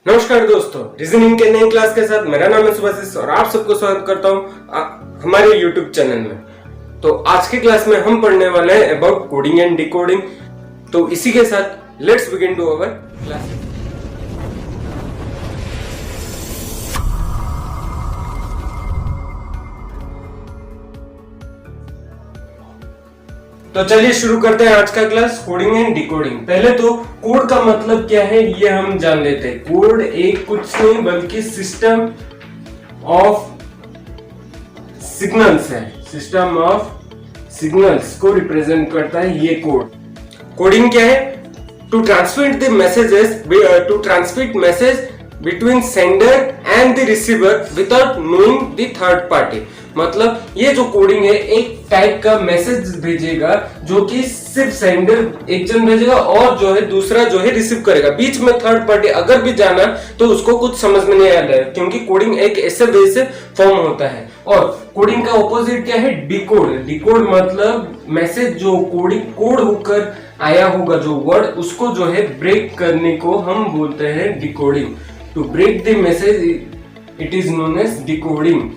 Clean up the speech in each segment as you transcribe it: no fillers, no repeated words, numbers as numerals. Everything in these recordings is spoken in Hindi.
नमस्कार दोस्तों, रीजनिंग के नई क्लास के साथ मेरा नाम है सुभाषिष और आप सबको स्वागत करता हूं हमारे YouTube चैनल में। तो आज की क्लास में हम पढ़ने वाले हैं अबाउट कोडिंग एंड डिकोडिंग। तो इसी के साथ let's begin to our class. तो चलिए शुरू करते हैं आज का क्लास कोडिंग एंड डिकोडिंग। पहले तो कोड का मतलब क्या है ये हम जान लेते हैं। कोड एक कुछ नहीं बल्कि सिस्टम ऑफ सिग्नल्स है। सिस्टम ऑफ सिग्नल्स को रिप्रेजेंट करता है ये कोड। कोडिंग क्या है? To transmit the messages to transmit message between sender and the receiver without knowing the third party. मतलब ये जो कोडिंग है एक टाइप का मैसेज भेजेगा जो कि सिर्फ सेंडर एक जन भेजेगा और जो है दूसरा जो है रिसीव करेगा। बीच में थर्ड पार्टी अगर भी जाना तो उसको कुछ समझ में नहीं आ रहा है, क्योंकि कोडिंग एक ऐसे वे से फॉर्म होता है। और कोडिंग का ऑपोजिट क्या है? डिकोड। डिकोड मतलब मैसेज जो कोड होकर आया होगा जो वर्ड, उसको जो है ब्रेक करने को हम बोलते हैं decoding. To break the message it is known as decoding.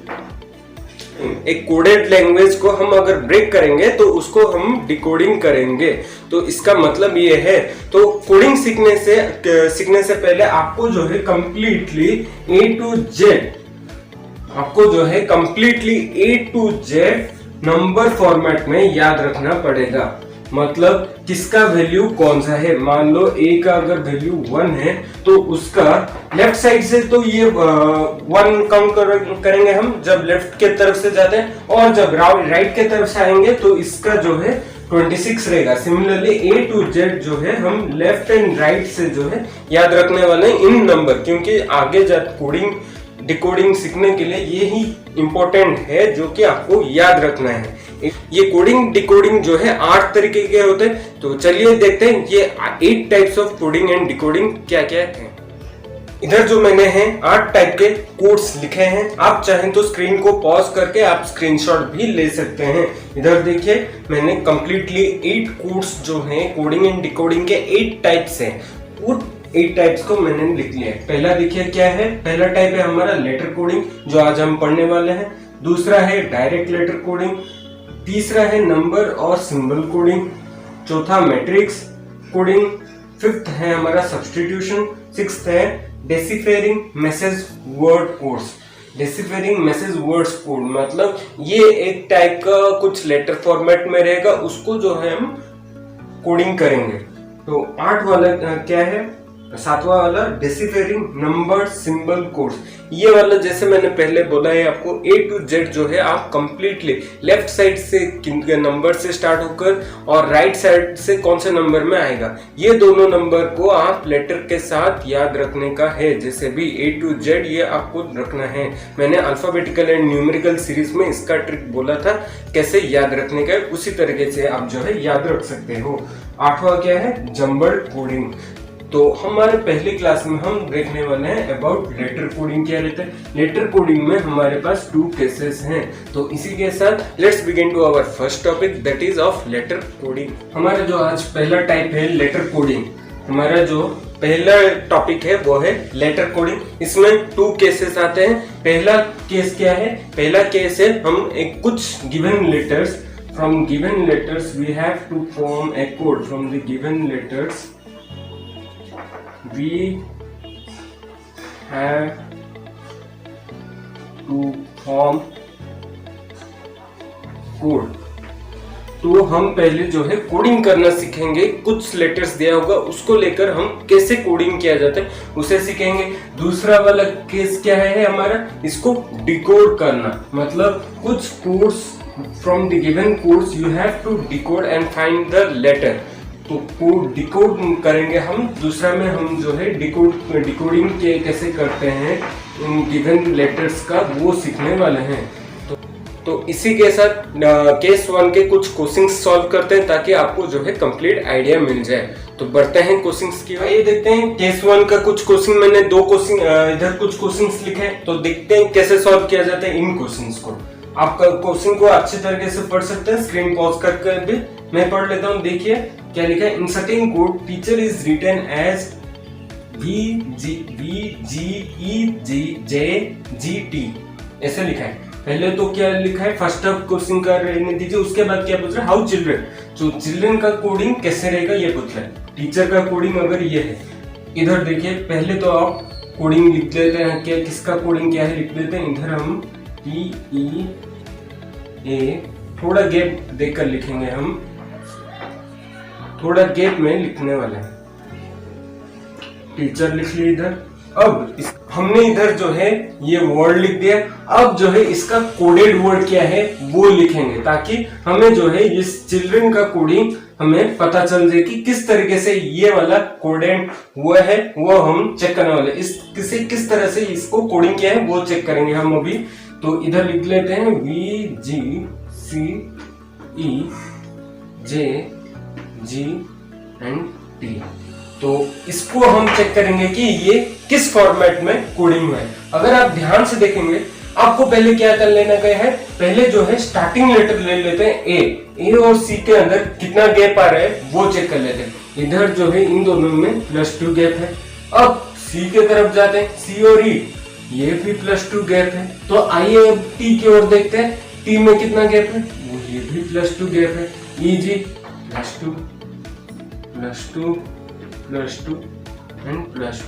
एक कोडेड लैंग्वेज को हम अगर ब्रेक करेंगे तो उसको हम डिकोडिंग करेंगे। तो इसका मतलब ये है। तो कोडिंग सीखने से पहले आपको जो है completely A to Z number format में याद रखना पड़ेगा। मतलब किसका वैल्यू कौन सा है। मान लो ए का अगर वैल्यू 1 है तो उसका लेफ्ट साइड से तो ये 1 काउंट करेंगे हम जब लेफ्ट के तरफ से जाते हैं, और जब राइट के तरफ से आएंगे तो इसका जो है 26 रहेगा। सिमिलरली ए टू जेड जो है हम लेफ्ट एंड राइट से जो है याद रखने वाले हैं इन नंबर, क्योंकि आगे जब कोडिंग डिकोडिंग सीखने के लिए ये ही इंपॉर्टेंट है जो कि आपको याद रखना है। ये कोडिंग डिकोडिंग जो है 8 तरीके के होते हैं। तो चलिए देखते हैं ये 8 types of coding and decoding क्या क्या है। इधर जो मैंने 8 टाइप के कोड्स लिखे हैं। आप चाहें तो स्क्रीन को पॉज करके आप स्क्रीनशॉट भी ले सकते हैं। इधर देखिए मैंने कंप्लीटली 8 कोड्स जो हैं कोडिंग एंड डिकोडिंग के 8 टाइप्स हैं। वो 8 टाइप्स को मैंने लिख लिया है। पहला देखिए क्या है। पहला टाइप है हमारा लेटर कोडिंग जो आज हम पढ़ने वाले हैं। दूसरा है डायरेक्ट लेटर कोडिंग। तीसरा है नंबर और सिंबल कोडिंग। चौथा मैट्रिक्स कोडिंग। फिफ्थ है हमारा सब्स्टिट्यूशन। सिक्स्थ है deciphering message word codes. Deciphering message words code मतलब ये एक टाइप का कुछ लेटर फॉर्मेट में रहेगा, उसको जो है हम कोडिंग करेंगे। तो 8 वाला क्या है? 7वां वाला डेसिफरिंग नंबर सिंबल कोड्स। ये वाला जैसे मैंने पहले बोला है आपको ए टू जेड जो है आप कंप्लीटली लेफ्ट साइड से नंबर से स्टार्ट होकर और राइट साइड से कौन से नंबर में आएगा, ये दोनों नंबर को आप लेटर के साथ याद रखने का है। जैसे भी ए टू जेड ये आपको रखना है। मैंने अल्फाबेटिकल एंड न्यूमेरिकल सीरीज में इसका ट्रिक बोला था कैसे याद रखने का, उसी तरीके से आप जो है याद रख सकते हो। 8वां क्या है? Jumbled coding. तो हमारे पहली क्लास में हम देखने वाले हैं अबाउट लेटर कोडिंग क्या रहता है। लेटर कोडिंग में हमारे पास 2 केसेस हैं। तो इसी के साथ let's begin to our first topic that is of letter coding. हमारा जो आज पहला टाइप है लेटर कोडिंग। हमारा जो पहला टॉपिक है वो है लेटर कोडिंग। इसमें 2 केसेस आते हैं। पहला केस क्या है? पहला केस है हम एक कुछ given letters, from given letters we have to form a code. From the given letters we have to form code। तो हम पहले जो है कोडिंग करना सीखेंगे। कुछ लेटर्स दिया होगा उसको लेकर हम कैसे कोडिंग किया जाता है उसे सीखेंगे। दूसरा वाला केस क्या है हमारा? इसको डिकोड करना। मतलब कुछ codes from the given codes you have to decode and find the letter. तो कोड डिकोड करेंगे हम। दूसरा में हम जो है डिकोडिंग के कैसे करते हैं इन गिवन लेटर्स का वो सीखने वाले हैं। तो इसी के साथ केस 1 के कुछ क्वेश्चंस सॉल्व करते हैं ताकि आपको जो है कंप्लीट आइडिया मिल जाए। तो बढ़ते हैं क्वेश्चंस की ओर। ये देखते हैं केस 1 का कुछ क्वेश्चन। मैंने 2 क्वेश्चन इधर कुछ क्वेश्चंस लिखे हैं। तो देखते हैं कैसे सॉल्व किया जाता है इन क्वेश्चंस को। आप क्वेश्चन को अच्छे तरीके से पढ़ सकते हैं। स्क्रीन पॉज करके भी मैं पढ़ लेता हूँ। देखिए क्या लिखा है। In certain code teacher is written as VGEJGT ऐसे लिखा है। पहले तो क्या लिखा है, फर्स्ट ऑफ क्वेश्चन का रहने दीजिए, उसके बाद क्या पूछ रहा है, हाउ चिल्ड्रन, जो चिल्ड्रन का कोडिंग कैसे रहेगा ये पूछ रहा है। टीचर का कोडिंग अगर ये है, इधर देखिए, पहले तो आप कोडिंग लिख लेते हैं, क्या किसका कोडिंग क्या है लिख लेते हैं। इधर हम TEA थोड़ा गैप देकर लिखेंगे, हम थोड़ा गैप में लिखने वाले हैं। टीचर लिख लिया इधर। अब हमने इधर जो है ये वर्ड लिख दिया। अब जो है इसका कोडेड वर्ड क्या है वो लिखेंगे, ताकि हमें जो है इस चिल्ड्रन का कोडिंग हमें पता चल जाए कि किस तरीके से ये वाला कोडेड हुआ है, वो हम चेक करने वाले। किस तरह से इसको कोडिंग किया है वो चेक करेंगे हम अभी। तो इधर लिख लेते हैं VGCEJGT। तो इसको हम चेक करेंगे कि ये किस फॉर्मेट में कोडिंग हुआ है। अगर आप ध्यान से देखेंगे, आपको पहले क्या कर लेना है, पहले जो है स्टार्टिंग लेटर ले लेते हैं ए और सी के अंदर कितना गैप आ रहा है वो चेक कर लेते हैं। इधर जो है इन दोनों में +2 गैप है। अब सी के तरफ जाते हैं, सी और ई, ये भी +2 गैप है। तो आइए अब टी की ओर देखते हैं, टी में कितना गैप है, वो ये भी +2 गैप है। ई जी +2 एंड +2।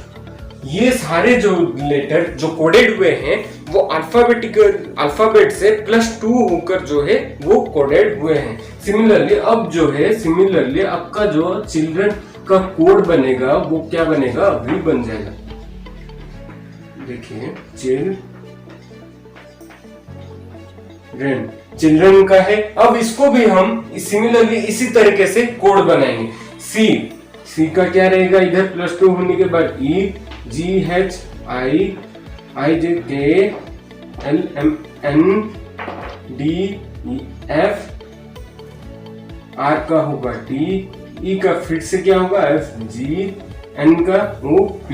ये सारे जो लेटर जो कोडेड हुए हैं वो अल्फाबेट से +2 होकर जो है वो कोडेड हुए हैं। सिमिलरली अब जो है आपका जो चिल्ड्रन का कोड बनेगा वो क्या बनेगा, वी बन जाएगा। देखिए चिल्ड्रन का है। अब इसको भी हम सिमिलरली इसी तरीके से कोड बनाएंगे। सी का क्या रहेगा, इधर +2 होने के बाद EGHIJKLMNDEF, R का होगा T, E का फिर से क्या होगा FG, N का OP।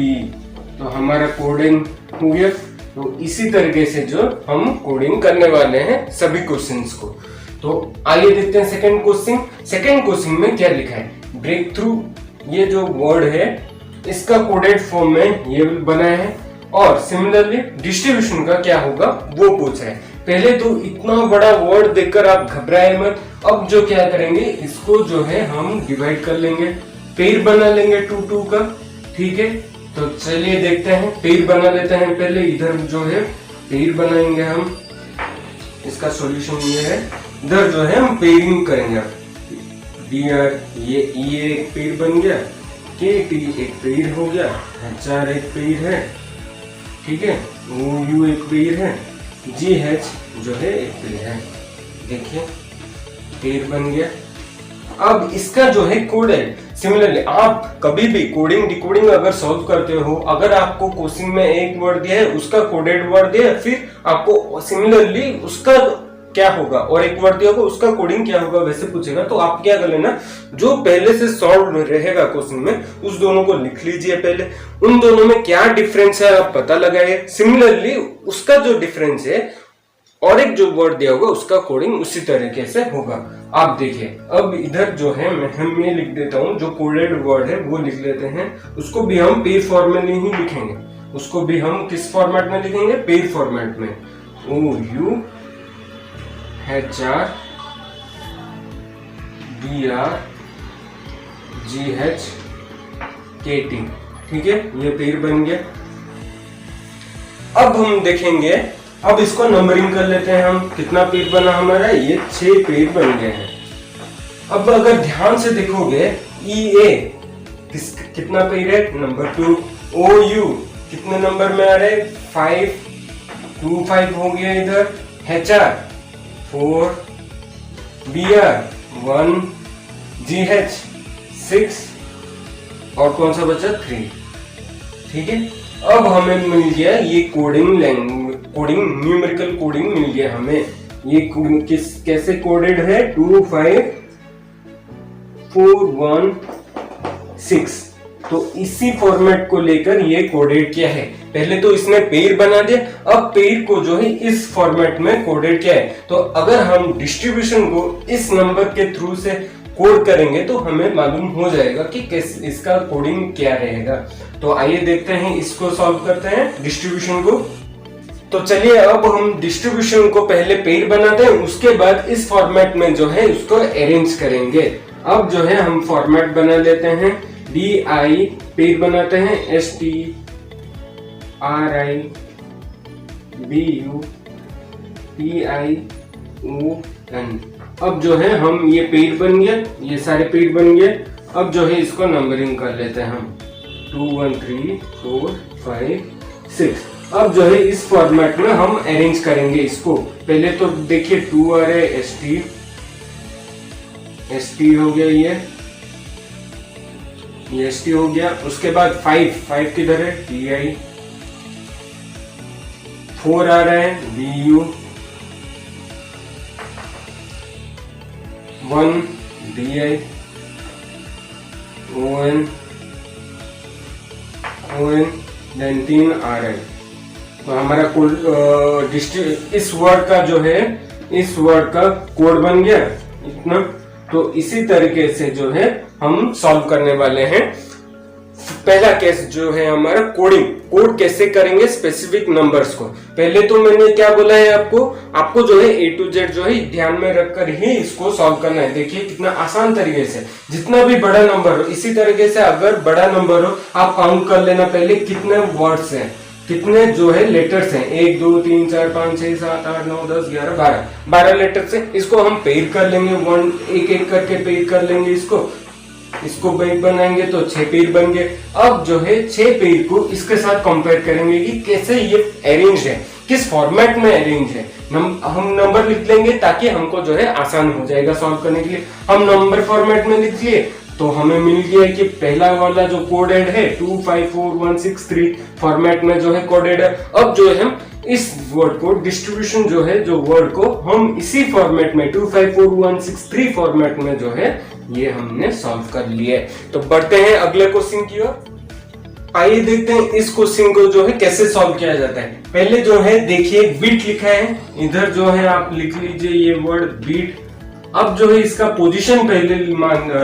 तो हमारा कोडिंग हो गया। तो इसी तरीके से जो हम कोडिंग करने वाले हैं सभी क्वेश्चंस को। तो आइए देखते हैं सेकंड क्वेश्चन में क्या लिखा है। ब्रेक थ्रू, ये जो वर्ड है इसका कोडेड फॉर्म में ये बनाया है। और सिमिलरली डिस्ट्रीब्यूशन का क्या होगा वो पूछ रहा है। पहले तो इतना बड़ा वर्ड देखकर आप घबराए मत। अब जो क्या करेंगे, इसको जो है हम डिवाइड कर लेंगे, पेयर बना लेंगे 2 का। ठीक है, तो चलिए देखते हैं, पेयर बना लेते हैं पहले। इधर जो है पेयर बनाएंगे हम, इसका सॉल्यूशन ये है। इधर जो है हम पेयरिंग करेंगे। DR ये एक पेयर बन गया, KT एक पेयर हो गया, HR एक पेयर है, ठीक है, OU एक पेयर है, GH जो है एक पेयर है। देखिए पेयर बन गया। अब इसका जो है कोड है। सिमिलरली आप कभी भी कोडिंग डिकोडिंग अगर सॉल्व करते हो, अगर आपको क्वेश्चन में एक वर्ड दिया है उसका कोडेड वर्ड दिया है, फिर आपको सिमिलरली उसका क्या होगा और एक वर्ड दिया होगा उसका कोडिंग क्या होगा वैसे पूछेगा। तो आप क्या कर लेना, जो पहले से सॉल्व रहेगा क्वेश्चन में उस दोनों को लिख लीजिए पहले। उन दोनों में क्या डिफरेंस है आप पता लगाइए। सिमिलरली उसका जो डिफरेंस है और एक जो वर्ड दिया होगा उसका कोडिंग उसी तरीके से होगा। आप देखिए, अब इधर जो है हम ये लिख देता हूँ, जो कोडेड वर्ड है वो लिख लेते हैं। उसको भी हम पेयर फॉर्मेट में ही लिखेंगे। उसको भी हम किस फॉर्मेट में लिखेंगे, पेयर फॉर्मेट में। OU HR DR GH KT। ठीक है, ये पेयर बन गया। अब हम देखेंगे, अब इसको नंबरिंग कर लेते हैं हम। कितना पेयर बना हमारा, ये 6 पेयर बन गए हैं। अब अगर ध्यान से देखोगे, EA कितना पेयर है, नंबर 2। OU कितने नंबर में आ रहे, 5 हो गया इधर। HR 4, BR 1, GH 6 और कौन सा बचा, 3। ठीक है, अब हमें मिल गया ये कोडिंग न्यूमेरिकल कोडिंग मिल गया हमें। ये कैसे कोडेड है, 2 5 4 1 6। तो इसी फॉर्मेट को लेकर ये कोडेड किया है। पहले तो इसने पेयर बना दिया, अब पेयर को जो है इस फॉर्मेट में कोडेड किया है। तो अगर हम डिस्ट्रीब्यूशन को इस नंबर के थ्रू से कोड करेंगे तो हमें मालूम हो जाएगा कि किस इसका कोडिंग क्या रहेगा। तो आइए देखते हैं, इसको सॉल्व करते हैं डिस्ट्रीब्यूशन को। तो चलिए अब हम डिस्ट्रीब्यूशन को पहले पेयर बनाते हैं, उसके बाद इस फॉर्मेट में जो है उसको अरेंज करेंगे। अब जो है हम फॉर्मेट बना लेते हैं, DI पेयर बनाते हैं, STRIBUPION। अब जो है हम ये पेयर बन गया, ये सारे पेयर बन गए। अब जो है इसको नंबरिंग कर लेते हैं हम 2 1 3 4 5 6। अब जो है इस फॉर्मेट में हम अरेंज करेंगे इसको। पहले तो देखिए 2 आ रहा है, ST हो गया, ये ST हो गया। उसके बाद 5 किधर है, TI। 4 आ रहा है, BU। 1 DI, ON, देन 3 आ रहा है। तो हमारा कुल इस वर्ड का जो है, इस वर्ड का कोड बन गया इतना। तो इसी तरीके से जो है हम सॉल्व करने वाले हैं। पहला केस जो है हमारा कोड कैसे करेंगे स्पेसिफिक नंबर्स को। पहले तो मैंने क्या बोला है आपको जो है A to Z जो है ध्यान में रखकर ही इसको सॉल्व करना है। देखिए कितना आसान तरीके से, जितना भी बड़ा नंबर हो, इसी तरीके से अगर बड़ा नंबर हो आप काउंट कर लेना पहले कितने वर्ड्स हैं, कितने जो है लेटर्स हैं, 1 2 3 4 5 6 7 8 9 10 11 12 लेटर्स हैं। इसको हम पेयर कर लेंगे, एक एक करके पेयर कर लेंगे इसको पेयर बनाएंगे तो 6 पेयर बन गए। अब जो है 6 पेयर को इसके साथ कंपेयर करेंगे कि कैसे ये अरेंज है, किस फॉर्मेट में अरेंज है। हम नंबर लिख लेंगे ताकि हमको जो है आसान हो जाएगा सॉल्व करने के लिए। हम नंबर फॉर्मेट में लिख लिए तो हमें मिल गया कि पहला वाला जो कोडेड है 2 5 4 1 6 3 फॉर्मेट में जो है कोडेड है। अब जो है हम इस वर्ड को डिस्ट्रीब्यूशन जो है, जो वर्ड को हम इसी फॉर्मेट में 2 5 4 1 6 3 फॉर्मेट में जो है ये हमने सॉल्व कर लिया है। तो बढ़ते हैं अगले क्वेश्चन की ओर। आइए देखते हैं इस क्वेश्चन को जो है कैसे सॉल्व किया जाता है। पहले जो है देखिए बीट लिखा है, इधर जो है आप लिख लीजिए ये वर्ड बीट। अब जो है इसका पोजीशन पहले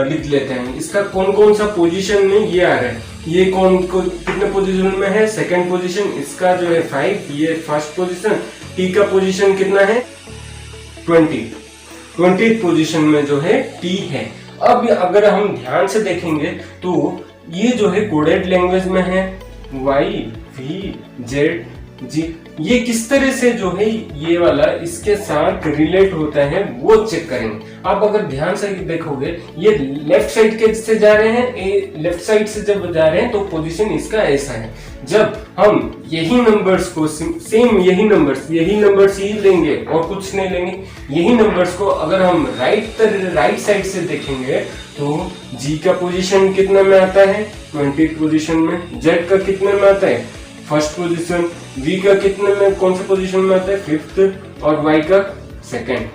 लिख लेते हैं, इसका कौन कौन सा पोजीशन में ये आ रहा है। ये कितने पोजीशन में है, सेकंड पोजीशन। इसका जो है 5, ये फर्स्ट पोजीशन। टी का पोजीशन कितना है, 20 पोजीशन में जो है टी है। अब अगर हम ध्यान से देखेंगे तो ये जो है कोडेड लैंग्वेज में है, Y V Z G। ये किस तरह से जो है ये वाला इसके साथ रिलेट होता है वो चेक करेंगे। आप अगर ध्यान से देखोगे ये लेफ्ट साइड के से जा रहे हैं, लेफ्ट साइड से जब जा रहे हैं तो पोजीशन इसका ऐसा है। जब हम यही नंबर्स को सेम यही नंबर्स ही लेंगे और कुछ नहीं लेंगे, यही नंबर्स को अगर हम राइट साइड से देखेंगे तो G का पोजीशन कितने में आता है, 20 पोजीशन में। Z का कितने में आता है, फर्स्ट पोजीशन। V का कितने में, कौन सा पोजीशन में आता है, 5th। और Y का सेकंड।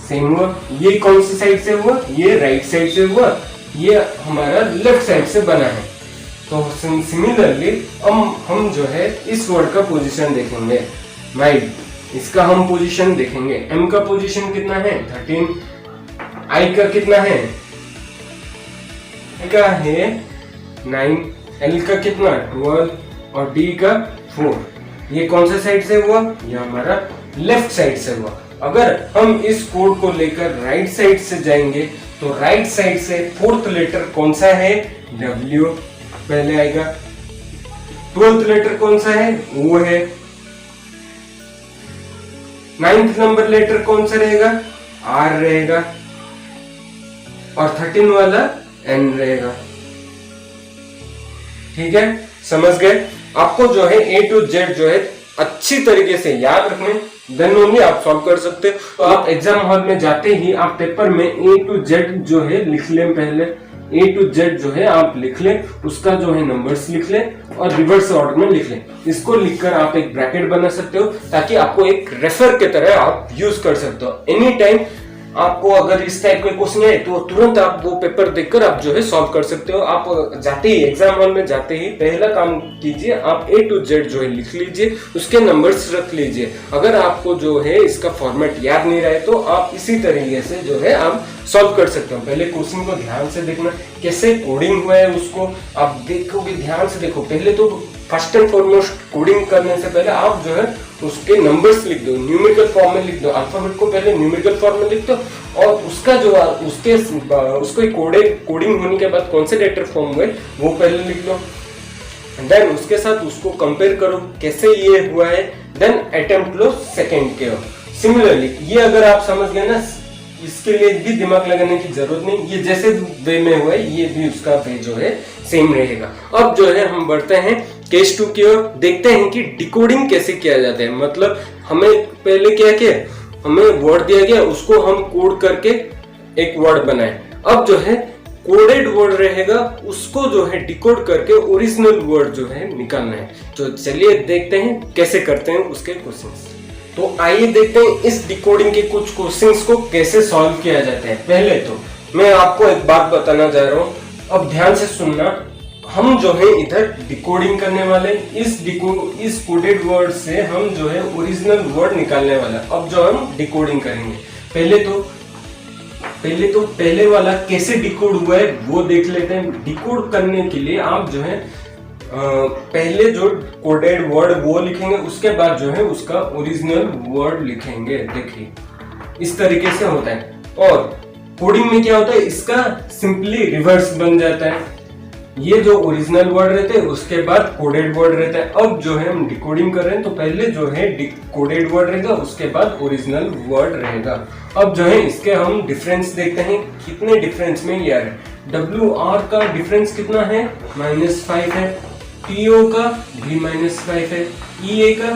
सेम हुआ, ये कौन सी साइड से हुआ, ये राइट साइड से हुआ, ये हमारा लेफ्ट साइड से बना है। तो सिमिलरली हम जो है इस वर्ड का पोजीशन देखेंगे, राइट, इसका हम पोजीशन देखेंगे। M का पोजीशन कितना है, 13। I का कितना है, I का है 9। L का कितना, 12। और D का 4। ये कौन से साइड से हुआ, ये हमारा लेफ्ट साइड से हुआ। अगर हम इस कोड को लेकर राइट साइड से जाएंगे तो राइट साइड से 4th लेटर कौन सा है, W पहले आएगा। 12th लेटर कौन सा है, O है। 9th नंबर लेटर कौन सा रहेगा, R रहेगा। और 13 वाला N रहेगा। ठीक है, समझ गए। आपको जो है A to Z जो है अच्छी तरीके से याद रखने, देन ओनली आप सॉल्व कर सकते हो। तो आप एग्जाम हॉल में जाते ही आप पेपर में A to Z जो है लिख लें, पहले A to Z जो है आप लिख लें, उसका जो है नंबर्स लिख लें और रिवर्स ऑर्डर में लिख लें। इसको लिखकर आप एक ब्रैकेट बना सकते हो ताकि आपको एक रेफर की तरह आप यूज कर सकते हो। एनी टाइम आपको अगर इस टाइप के क्वेश्चन है तो तुरंत आप वो पेपर देखकर आप जो है सॉल्व कर सकते हो। आप जाते ही एग्जाम हॉल में जाते ही पहला काम कीजिए, आप A to Z जो है लिख लीजिए, उसके नंबर्स रख लीजिए। अगर आपको जो है इसका फॉर्मेट याद नहीं रहे तो आप इसी तरीके से जो है आप सॉल्व कर सकते हो। पहले क्वेश्चन को ध्यान से देखना, कैसे कोडिंग हुआ है उसको आप देखोगे, ध्यान से देखो। पहले तो फर्स्ट एंड फॉरमोस्ट कोडिंग करने से पहले आप जो है उसके नंबर्स लिख दो, न्यूमेरिकल फॉर्म में लिख दो। अल्फाबेट को पहले न्यूमेरिकल फॉर्म में लिख दो और उसका जो उसको कोडिंग होने के बाद कौन से लेटर फॉर्म हुए वो पहले लिख लो। देन उसके साथ उसको कंपेयर करो कैसे ये हुआ है, देन अटेम्प्ट लो सेकंड के। सिमिलरली ये अगर आप समझ गए ना, इसके लिए भी दिमाग लगाने की जरूरत नहीं, ये जैसे वे में हुआ है ये भी उसका वे जो है सेम रहेगा। अब जो है हम बढ़ते हैं केस 2 की ओर, देखते हैं कि डिकोडिंग कैसे किया जाता है। मतलब हमें पहले क्या किया, हमें वर्ड दिया गया, उसको हम कोड करके एक वर्ड बनाए। अब जो है कोडेड वर्ड रहेगा, उसको जो है डिकोड करके ओरिजिनल वर्ड जो है निकालना है। तो चलिए देखते हैं कैसे करते हैं उसके क्वेश्चंस। तो आइए देखते हैं इस डिकोडिंग के कुछ क्वेश्चंस को कैसे सॉल्व किया जाता है। पहले तो मैं आपको एक बात बताना जा रहा हूँ, अब ध्यान से सुनना। हम जो है इधर डिकोडिंग करने वाले, इस कोडेड वर्ड से हम जो है ओरिजिनल वर्ड निकालने वाला। अब जो हम डिकोडिंग करेंगे, पहले वाला कैसे डिकोड हुआ है वो देख लेते हैं। डिकोड करने के लिए आप जो है पहले जो कोडेड वर्ड वो लिखेंगे, उसके बाद जो है उसका ओरिजिनल वर्ड लिखेंगे। देखिए इस तरीके से होता है। और कोडिंग में क्या होता है, इसका सिंपली रिवर्स बन जाता है। ये जो ओरिजिनल वर्ड रहते हैं उसके बाद कोडेड वर्ड रहता है। अब जो है हम डिकोडिंग कर रहे हैं तो पहले जो है कोडेड वर्ड रहेगा, उसके बाद ओरिजिनल वर्ड रहेगा। अब जो है इसके हम डिफरेंस देखते हैं, कितने डिफरेंस में ये आ रहा है। WR का डिफरेंस कितना है, -5 है। TO का भी -5 है। EA का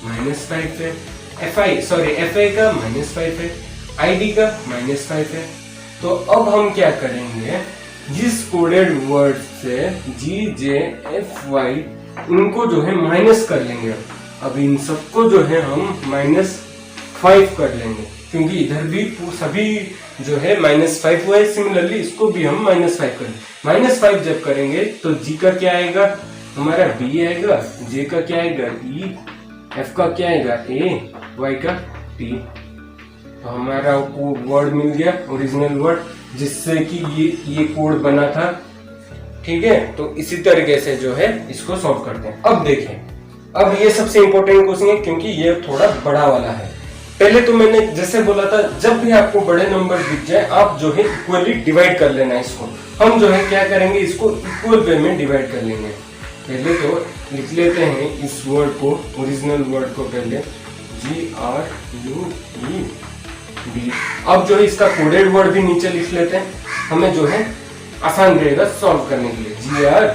-5 है। FA का -5 है। ID का -5 है। तो अब हम क्या करेंगे, जिस कोडेड वर्ड से GJFY इनको जो है माइनस कर लेंगे। अब इन सबको जो है हम -5 कर लेंगे, क्योंकि इधर भी सभी जो है -5 हुआ है। सिमिलरली इसको भी हम -5 करेंगे। -5 जब करेंगे तो G का क्या आएगा, हमारा B आएगा, J का क्या आएगा E, F का क्या आएगा A, Y का T। तो हमारा वर्ड मिल गया ओरिजिनल वर्ड, जिससे कि ये कोड बना था। ठीक है, तो इसी तरीके से जो है इसको सॉल्व करते हैं। अब देखें, अब ये सबसे इंपॉर्टेंट क्वेश्चन है क्योंकि ये थोड़ा बड़ा वाला है। पहले तो मैंने जैसे बोला था, जब भी आपको बड़े नंबर दिख जाए आप जो है इक्वली डिवाइड कर लेना। इसको हम जो है क्या करेंगे, इसको इक्वल वे में डिवाइड कर लेंगे। पहले तो लिख लेते हैं इस वर्ड को, ओरिजिनल वर्ड को पहले GRUEB। अब जो है इसका कोडेड वर्ड भी नीचे लिख लेते हैं, हमें जो है आसान रहेगा सॉल्व करने के लिए। GRANBEUR।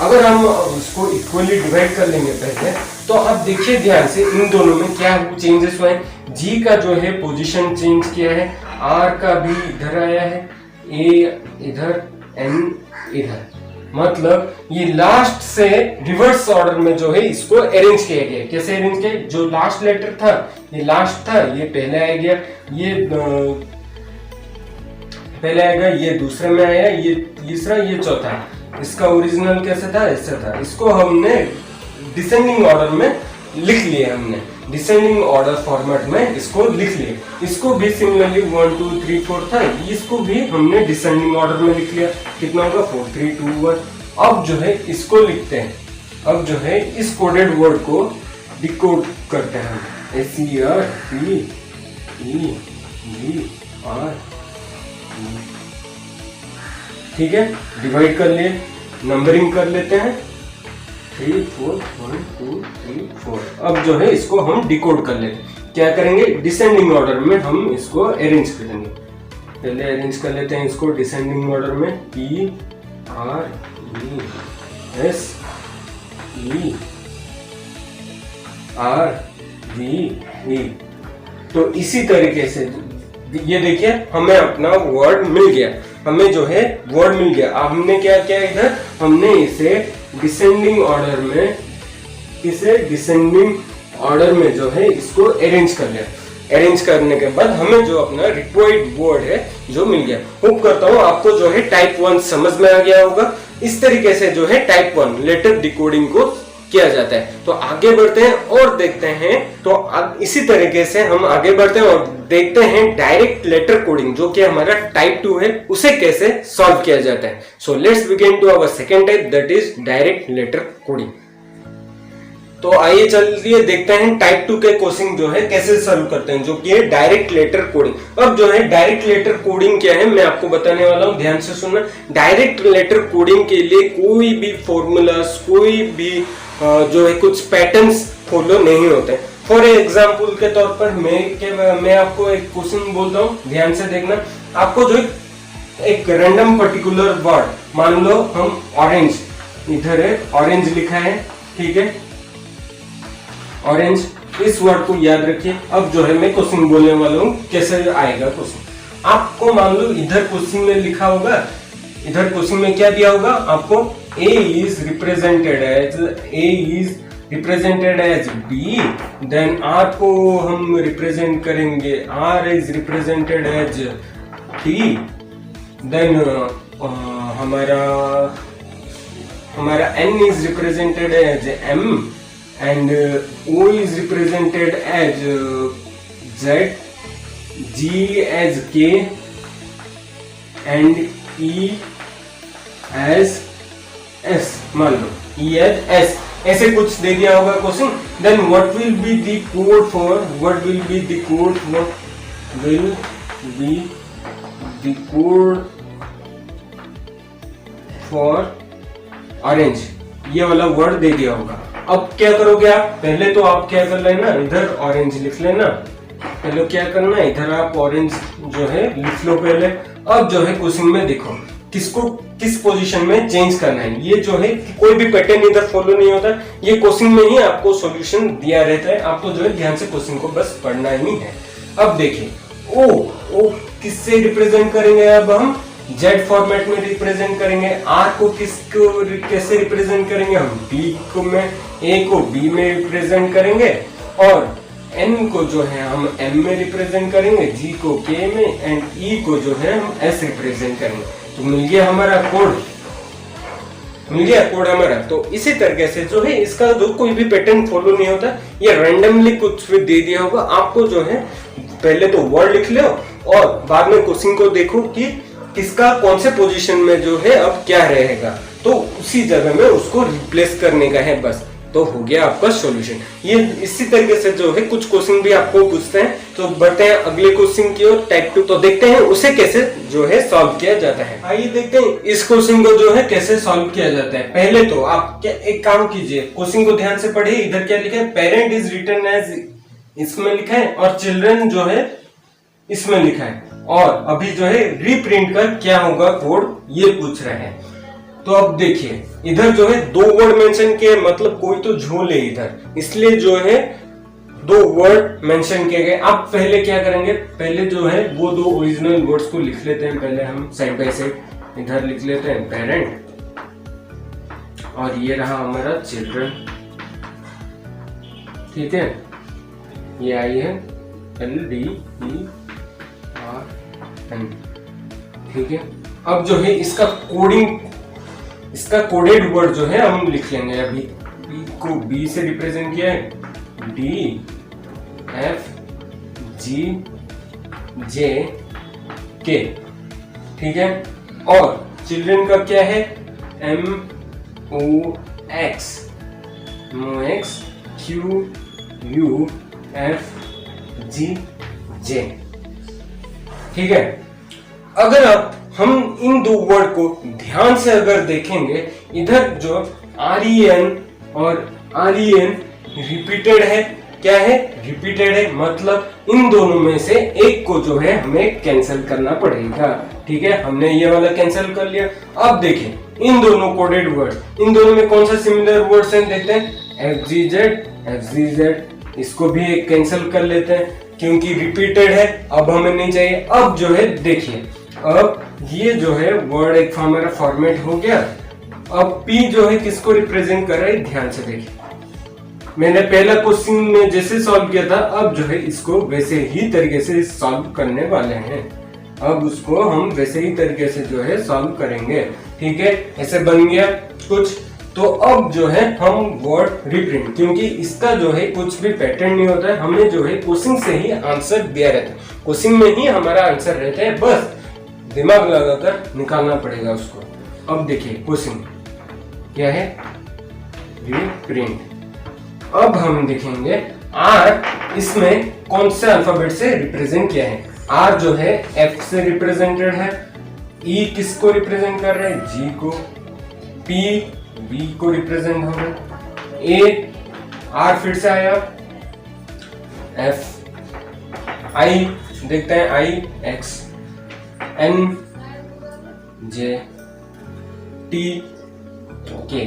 अगर हम उसको इक्वली डिवाइड कर लेंगे पहले, तो अब देखिए ध्यान से इन दोनों में क्या चेंजेस हुए हैं। जी का जो है पोजीशन चेंज किया है, आर का भी इधर आया है, ए इधर, एन इधर। मतलब ये लास्ट से रिवर्स ऑर्डर में जो है इसको अरेंज किया गया। कैसे अरेंज किया, जो लास्ट लेटर था ये लास्ट था, ये पहले आ गया, ये पहले आएगा, ये दूसरे में आया, ये तीसरा, ये चौथा। इसका ओरिजिनल कैसे था, ऐसा था। इसको हमने डिसेंडिंग ऑर्डर में लिख लिए, हमने डिसेंडिंग ऑर्डर फॉर्मेट में इसको लिख लिए। इसको भी सिमिलरली 1 2 3 4 था, इसको भी हमने डिसेंडिंग ऑर्डर में लिख लिया। कितना होगा 4 3 2 1। अब जो है इसको लिखते हैं, अब जो है इस कोडेड वर्ड को डिकोड करते हैं हम। SERTEGR। ठीक है, डिवाइड कर लिए, नंबरिंग कर लेते हैं 3 4 1 2 3 4। अब जो है इसको हम डिकोड कर लेते हैं। क्या करेंगे, डिसेंडिंग ऑर्डर में हम इसको अरेंज करेंगे। पहले अरेंज कर लेते हैं इसको डिसेंडिंग ऑर्डर में, PRESERVE। तो इसी तरीके से ये देखिए हमें अपना वर्ड मिल गया, हमें जो है वर्ड मिल गया। अब हमने क्या किया, इधर हमने इसे डिसेंडिंग ऑर्डर में किसे डिसेंडिंग ऑर्डर में जो है इसको अरेंज कर लिया। अरेंज करने के बाद हमें जो अपना रिक्वायर्ड वर्ड है जो मिल गया। होप करता हूँ आपको जो है टाइप 1 समझ में आ गया होगा। इस तरीके से जो है टाइप 1 लेटर डिकोडिंग को किया जाता है। तो आगे बढ़ते हैं और देखते हैं। तो इसी तरीके से हम आगे बढ़ते हैं और देखते हैं डायरेक्ट लेटर कोडिंग जो कि हमारा टाइप 2 है उसे कैसे सॉल्व किया जाता है। So let's begin to our second type that is direct letter coding. तो आइए चलिए देखते हैं टाइप 2 के क्वेश्चन जो है कैसे सॉल्व करते हैं जो कि है डायरेक्ट लेटर कोडिंग। अब जो है डायरेक्ट लेटर कोडिंग क्या है मैं आपको बताने वाला हूं, ध्यान से सुनना। डायरेक्ट लेटर कोडिंग के लिए कोई भी फॉर्मूलास कोई भी जो है कुछ पैटर्न्स फॉलो नहीं होते। फॉर एग्जाम्पल के तौर पर मैं आपको एक क्वेश्चन बोलता हूँ, ध्यान से देखना। आपको जो एक रैंडम पर्टिकुलर वर्ड, मान लो हम ऑरेंज, इधर है ऑरेंज लिखा है, ठीक है, ऑरेंज, इस वर्ड को याद रखिए। अब जो है मैं क्वेश्चन बोलने वाला हूँ कैसे आएगा क्वेश्चन। आपको मान लो इधर क्वेश्चन में लिखा होगा, इधर क्वेश्चन में क्या दिया होगा आपको, A is represented as B, then R को हम रिप्रेजेंट करेंगे, R is represented as T, then हमारा N is represented as M and O is represented as Z, G as K and E as S, मान लो E as S, ऐसे कुछ दे दिया होगा question. Then what will be the code for, what will be the code for, will be the code for orange, ये वाला वर्ड दे दिया होगा। अब क्या करोगे आप, पहले तो आप क्या कर लेना, इधर ऑरेंज लिख लेना, पहले क्या करना है इधर आप ऑरेंज जो है लिख लो पहले। अब जो है क्वेश्चन में देखो किसको किस पोजीशन में चेंज करना है, ये जो है कोई भी पैटर्न इधर फॉलो नहीं होता, ये क्वेश्चन में ही आपको सॉल्यूशन दिया रहता है। आपको जो है ध्यान से क्वेश्चन को बस पढ़ना ही है। अब देखिए ओ किससे रिप्रेजेंट करेंगे, अब हम जेड फॉर्मेट में रिप्रेजेंट करेंगे। आर को कैसे रिप्रेजेंट करेंगे, हम बी को में, ए को बी में रिप्रेजेंट करेंगे और एन को जो है हम एम में रिप्रेजेंट करेंगे, जी को के में एंड ई को जो है हम एस रिप्रेजेंट करेंगे। तो मिल गया हमारा कोड, मिल गया कोड हमारा। तो इसी तरीके से जो है इसका जो कोई भी पैटर्न फॉलो नहीं होता, ये रैंडमली कुछ भी दे दिया होगा। आपको जो है पहले तो वर्ड लिख लो और बाद में क्वेश्चन को देखो कि किसका कौन से पोजीशन में जो है अब क्या रहेगा, तो उसी जगह में उसको रिप्लेस करने का है बस, तो हो गया आपका सॉल्यूशन। ये इसी तरीके से जो है कुछ क्वेश्चन भी आपको पूछते हैं। तो बढ़ते हैं अगले क्वेश्चन की ओर, टाइप 2। तो देखते हैं उसे कैसे जो है सॉल्व किया जाता है। आइए देखते हैं इस क्वेश्चन को जो है कैसे सॉल्व किया जाता है। पहले तो आप क्या एक काम कीजिए, क्वेश्चन को ध्यान से पढ़िए। इधर क्या लिखा है, पेरेंट इज रिटन एज, इसमें लिखा है, और चिल्ड्रन जो है इसमें लिखा है, और अभी जो है रीप्रिंट का क्या होगा कोड ये पूछ रहे हैं। तो अब देखिए इधर जो है दो वर्ड मेंशन किए, मतलब कोई तो झोल है इधर, इसलिए जो है दो वर्ड मेंशन किए गए। अब पहले क्या करेंगे, पहले जो है वो दो ओरिजिनल वर्ड्स को लिख लेते हैं। पहले हम साइड बाय साइड इधर लिख लेते हैं पेरेंट, और ये रहा हमारा चिल्ड्रन, ठीक है, ये आई है LDERN, ठीक है। अब जो है इसका कोडिंग, इसका कोडेड वर्ड जो है हम लिख लेंगे। अभी बी को बी से रिप्रेजेंट किया है, D F G J K, ठीक है। और चिल्ड्रन का क्या है, M O X Q U F G J, ठीक है। अगर हम इन दो वर्ड को ध्यान से अगर देखेंगे, इधर जो REN और REN रिपीटेड है, क्या है, रिपीटेड है, मतलब इन दोनों में से एक को जो है हमें कैंसिल करना पड़ेगा, ठीक है। हमने ये वाला कैंसिल कर लिया। अब देखें इन दोनों कोडेड वर्ड, इन दोनों में कौन सा सिमिलर वर्ड्स हैं, देखते हैं FGZ, इसको भी कैंसिल कर लेते हैं क्योंकि रिपीटेड है, अब हमें नहीं चाहिए। अब जो है देखिए, अब ये जो है वर्ड एक हमारा फॉर्मेट हो गया। अब P जो है किसको रिप्रेजेंट कर रहा है, ध्यान से देखिए, मैंने पहला क्वेश्चन में जैसे सॉल्व किया था, अब जो है इसको वैसे ही तरीके से सॉल्व करने वाले हैं। अब उसको हम वैसे ही तरीके से जो है सॉल्व करेंगे। ठीक है, ऐसे बन गया कुछ। तो अब जो है हम वर्ड रिप्रिंट, क्योंकि इसका जो है कुछ भी पैटर्न नहीं होता है, हमें जो है क्वेश्चन से ही आंसर दिया रहता है, क्वेश्चन में ही हमारा आंसर रहता है, बस दिमाग लगाकर निकालना पड़ेगा उसको। अब देखिए क्वेश्चन क्या है, रिप्रिंट। अब हम देखेंगे आर इसमें कौन से अल्फाबेट से रिप्रेजेंट किया है। आर जो है एफ से रिप्रेजेंटेड है, ई किसको रिप्रेजेंट कर रहा है, जी को, पी बी को रिप्रेजेंट हो रहा है, ए आर फिर से आया, एफ आई देखते हैं, आई एक्स, एन जे टी के।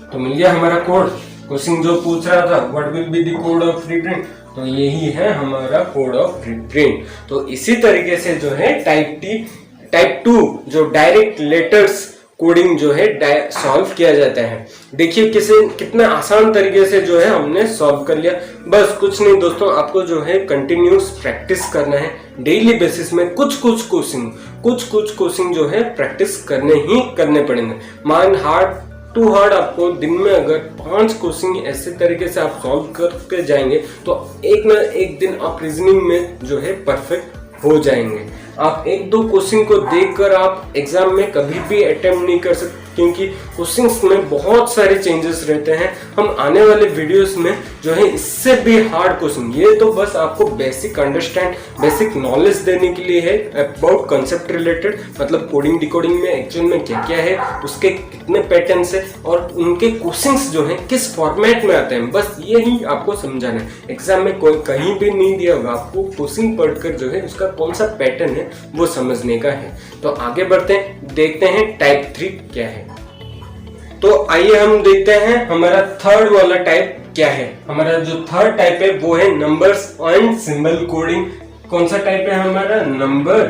तो मिल गया हमारा कोड। क्वेश्चन जो पूछ रहा था what will be the code of reprint, तो यही है हमारा कोड ऑफ रिप्रिंट। तो इसी तरीके से जो है टाइप 2 जो डायरेक्ट लेटर्स कोडिंग जो है सॉल्व किया जाता है। देखिए कितने आसान तरीके से जो है हमने सॉल्व कर लिया। बस कुछ नहीं दोस्तों, आपको जो है कंटिन्यूस प्रैक्टिस करना है डेली बेसिस में। कुछ क्वेश्चन जो है प्रैक्टिस करने पड़ेंगे। हार्ड टू हार्ड आपको दिन में अगर 5 क्वेश्चन ऐसे तरीके से आप सॉल्व करके जाएंगे तो एक ना एक दिन आप रीजनिंग में जो है परफेक्ट हो जाएंगे। आप 1-2 क्वेश्चन को देखकर आप एग्जाम में कभी भी अटेम्प्ट नहीं कर सकते, क्योंकि क्वेश्चंस में बहुत सारे चेंजेस रहते हैं। हम आने वाले वीडियोस में जो है इससे भी हार्ड क्वेश्चन, ये तो बस आपको बेसिक बेसिक नॉलेज देने के लिए है अबाउट कंसेप्ट रिलेटेड, मतलब कोडिंग डिकोडिंग में एक्चुअल में क्या क्या है, उसके कितने पैटर्न्स है और उनके क्वेश्चंस जो है किस फॉर्मेट में आते हैं, बस यही आपको समझाना है। एग्जाम में कोई कहीं भी नहीं दिया होगा, आपको क्वेश्चन पढ़कर जो है उसका कौन सा पैटर्न है वो समझने का है। तो आगे बढ़ते हैं, देखते हैं टाइप 3 क्या है। तो आइए हम देखते हैं हमारा थर्ड वाला टाइप क्या है। हमारा जो थर्ड टाइप है वो है नंबर्स एंड सिंबल कोडिंग। कौन सा टाइप है हमारा, number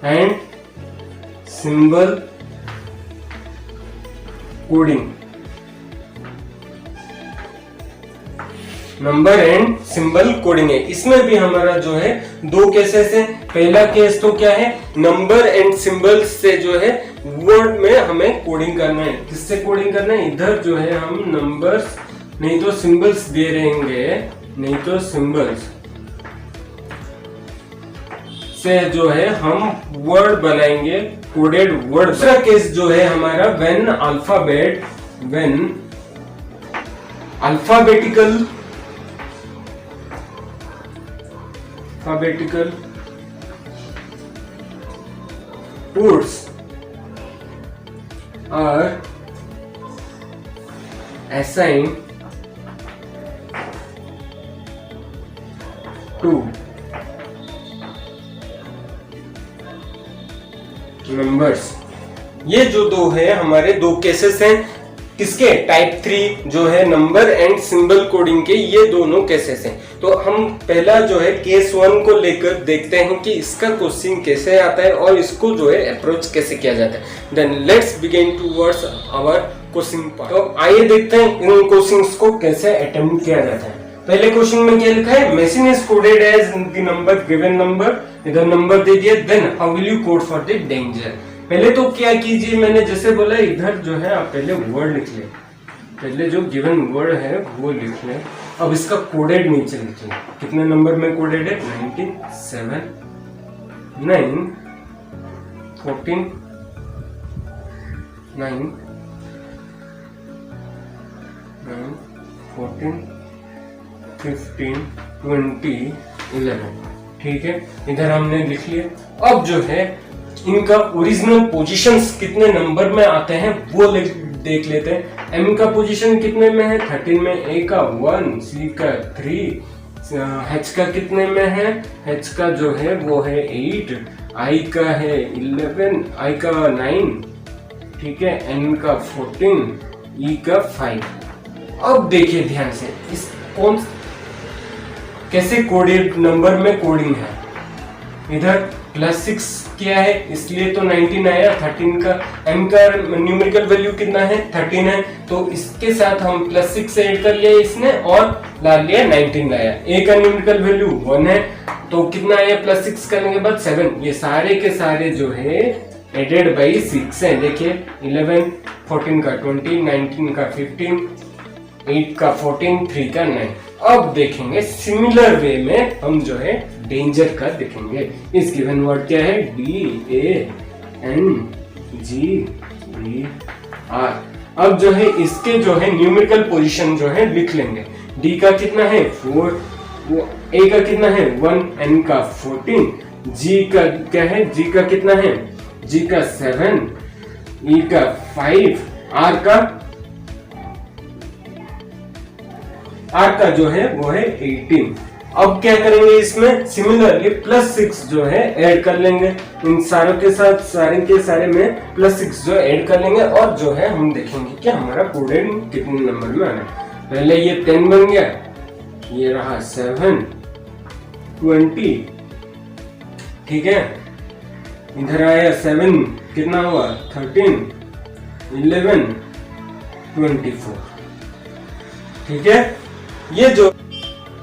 and symbol coding. Number and symbol coding है। इसमें भी हमारा जो है 2 केसेस है। पहला केस तो क्या है, नंबर एंड सिंबल से जो है वर्ड में हमें कोडिंग करना है। किससे कोडिंग करना है, इधर जो है हम नंबर्स नहीं तो सिंबल्स दे रहेंगे, नहीं तो सिंबल्स से जो है हम वर्ड बनाएंगे, कोडेड वर्ड। दूसरा केस जो है हमारा when alphabetical words are assigned to numbers। ये जो 2 है हमारे 2 केसेस हैं। किसके, टाइप 3 जो है नंबर एंड सिंबल कोडिंग के, ये दोनों केसेस हैं। तो हम पहला जो है केस 1 को लेकर देखते हैं कि इसका क्वेश्चन कैसे आता है और इसको जो है अप्रोच कैसे किया जाता है। Then let's begin towards our question part. तो आइए देखते हैं इन क्वेश्चंस को कैसे अटेम्प्ट किया जाता है। पहले क्वेश्चन में क्या लिखा है, machine is coded as the number given number, इधर नंबर दे दिया, then how will you code for the danger. पहले तो क्या कीजिए, मैंने जैसे बोला इधर जो है आप पहले वर्ड लिख ले, पहले जो गिवन वर्ड है वो लिख ले। अब इसका कोडेड नीचे लिखिए, कितने नंबर में कोडेड है, 97 9 14 9 14 15 20 11। ठीक है, इधर हमने लिख लिया। अब जो है इनका ओरिजिनल पोजीशंस कितने नंबर में आते हैं वो देख लेते हैं। एम का पोजीशन कितने में है, 13 में, ए का 1, सी का 3, एच का कितने में है, एच का जो है वो है 8, आई का है 11, आई का 9, ठीक है, एन का 14, ई का 5। अब देखिए ध्यान से इस कैसे कोडेड नंबर में कोडिंग है। इधर +6 किया है इसलिए तो 19 आया। 13 का m का न्यूमेरिकल वैल्यू कितना है 13 है, तो इसके साथ हम +6 ऐड कर लिया इसने और ला लिया 19 लाया। a का न्यूमेरिकल वैल्यू 1 है तो कितना आया +6 करने के बाद 7। ये सारे के सारे जो है एडेड बाई 6 है। देखिए 11, 14 का 20, 19 का 15, 8 का 14, 3 का 9। अब देखेंगे सिमिलर वे में हम जो है डेंजर का देखेंगे। इस गिवन वर्ड क्या है DANGER। अब जो है इसके जो है न्यूमेरिकल पोजीशन जो है लिख लेंगे। D का कितना है 4, A का कितना है 1, N का 14, G का क्या है G का कितना है G का 7, E का 5, R का जो है वो है 18। अब क्या करेंगे इसमें सिमिलरली +6 जो है ऐड कर लेंगे इन सारों के साथ, सारे के सारे में +6 जो ऐड कर लेंगे और जो है हम देखेंगे कि हमारा कोडेड कितने नंबर में आना है। पहले ये 10 बन गया, ये रहा 7, 20, ठीक है। इधर आया 7 कितना हुआ 13, 11, 24, ठीक है। ये जो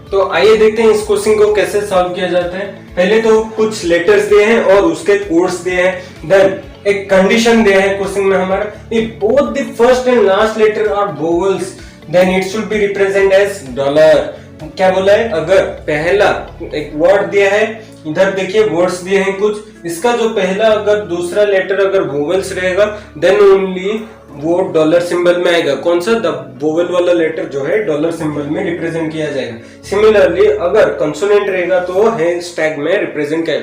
तो आइए देखते हैं इस क्वेश्चन को कैसे सॉल्व किया जाता है। पहले तो कुछ लेटर्स दिए हैं और उसके कोड्स दिए हैं, देन एक कंडीशन दिया है क्वेश्चन में हमारा, if both the first and last letter are vowels then it should be represent as $। क्या बोला है, अगर पहला एक वर्ड दिया है, इधर देखिए वर्ड्स दिए हैं कुछ, इसका जो पहला अगर दूसरा लेटर अगर वोवेल्स रहेगा देन ओनली वो $। सिंबल में आएगा। कौन सा, द वोवेल वाला लेटर जो है $। सिंबल में रिप्रेजेंट किया जाएगा। सिमिलरली अगर कंसोनेंट रहेगा तो हैशटैग में रिप्रेजेंट किया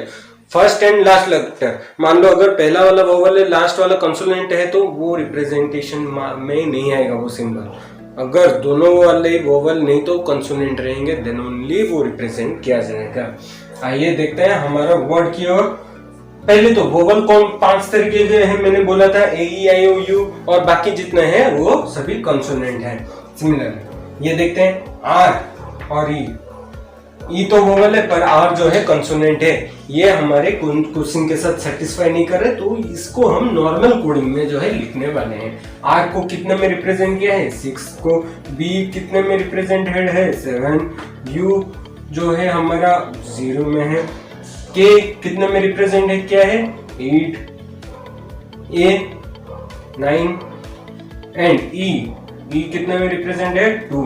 फर्स्ट एंड लास्ट लेटर। मान लो अगर पहला वाला वोवेल है लास्ट वाला कंसोनेंट है तो वो रिप्रेजेंटेशन में नहीं आएगा वो सिंबल। अगर दोनों वाले वोवेल नहीं तो कंसोनेंट रहेंगे देन ओनली वो रिप्रेजेंट किया जाएगा। आइए देखते हैं हमारा वर्ड की ओर। पहले तो वोवेल कौन 5 तरीके के हैं मैंने बोला था, A-E-I-O-U और बाकी जितने हैं वो सभी कंसोनेंट हैं। सिमिलर ये देखते हैं R और E तो वोवेल है पर R जो है कंसोनेंट है। ये हमारे क्वेश्चन के साथ सेटिस्फाई नहीं कर रहे तो इसको हम नॉर्मल कोडिंग में जो है लिखने वाले हैं। R को कितने में रिप्रेजेंट किया है 6 को, B कितने में रिप्रेजेंट है 7, U जो है हमारा 0 में है, K कितने में रिप्रेजेंट है क्या है 8, A 9 एंड E कितने में रिप्रेजेंट है 2,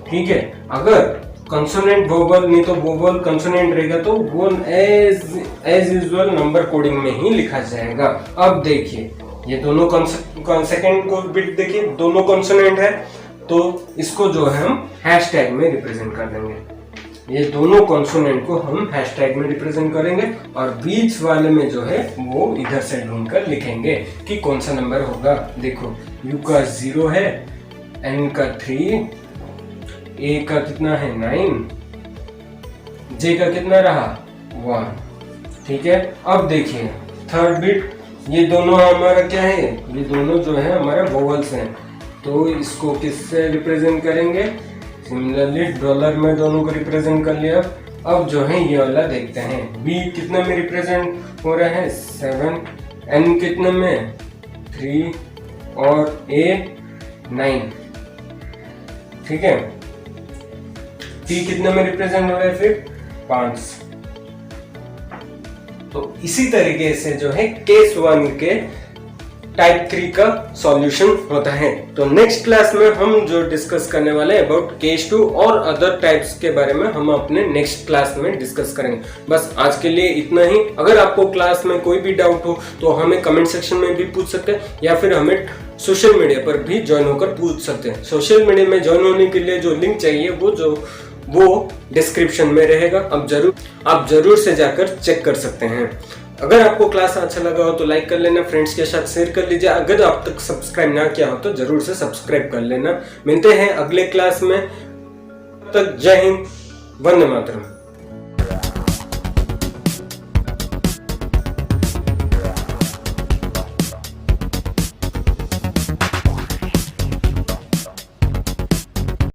ठीक है। अगर कंसोनेंट वोवेल नहीं तो वोवेल कंसोनेंट रहेगा तो वो एज यूजुअल नंबर कोडिंग में ही लिखा जाएगा। अब देखिए ये दोनों सेकंड को बिट देखिए दोनों कंसोनेंट है तो इसको जो है हम हैशटैग में रिप्रेजेंट कर देंगे। ये दोनों कॉन्सोनेंट को हम हैशटैग में रिप्रेजेंट करेंगे और बीच वाले में जो है वो इधर से ढूंढकर लिखेंगे कि कौन सा नंबर होगा। देखो U का 0 है, N का 3, A का कितना है 9, J का कितना रहा 1, ठीक है। अब देखिए थर्ड बिट, ये दोनों हमारा क्या है, ये दोनों जो है हमारा वोवेल्स हैं तो इसको किससे रिप्रेजेंट करेंगे, सिमिलरली $। में दोनों को रिप्रेजेंट कर लिया। अब जो है ये वाला देखते हैं, B कितने में रिप्रेजेंट हो रहा है 7, N कितने में 3 और A 9, ठीक है। T कितने में रिप्रेजेंट हो रहा है फिर 5। तो इसी तरीके से जो है केस 1 के टाइप 3 का सॉल्यूशन होता है। तो नेक्स्ट क्लास में हम जो डिस्कस करने वाले हैं अबाउट केस 2 और अदर टाइप्स के बारे में हम अपने नेक्स्ट क्लास में डिस्कस करेंगे। बस आज के लिए इतना ही। अगर आपको क्लास में कोई भी डाउट हो तो हमें कमेंट सेक्शन में भी पूछ सकते हैं या फिर हमें सोशल मीडिया पर भी ज्वाइन होकर पूछ सकते हैं। सोशल मीडिया में ज्वाइन होने के लिए जो लिंक चाहिए वो डिस्क्रिप्शन में रहेगा। आप जरूर से जाकर चेक कर सकते हैं। अगर आपको क्लास अच्छा लगा हो तो लाइक कर लेना, फ्रेंड्स के साथ शेयर कर लीजिए। अगर आप तक सब्सक्राइब ना किया हो तो जरूर से सब्सक्राइब कर लेना। मिलते हैं अगले क्लास में, तब तक जय हिंद, वंदे मातरम।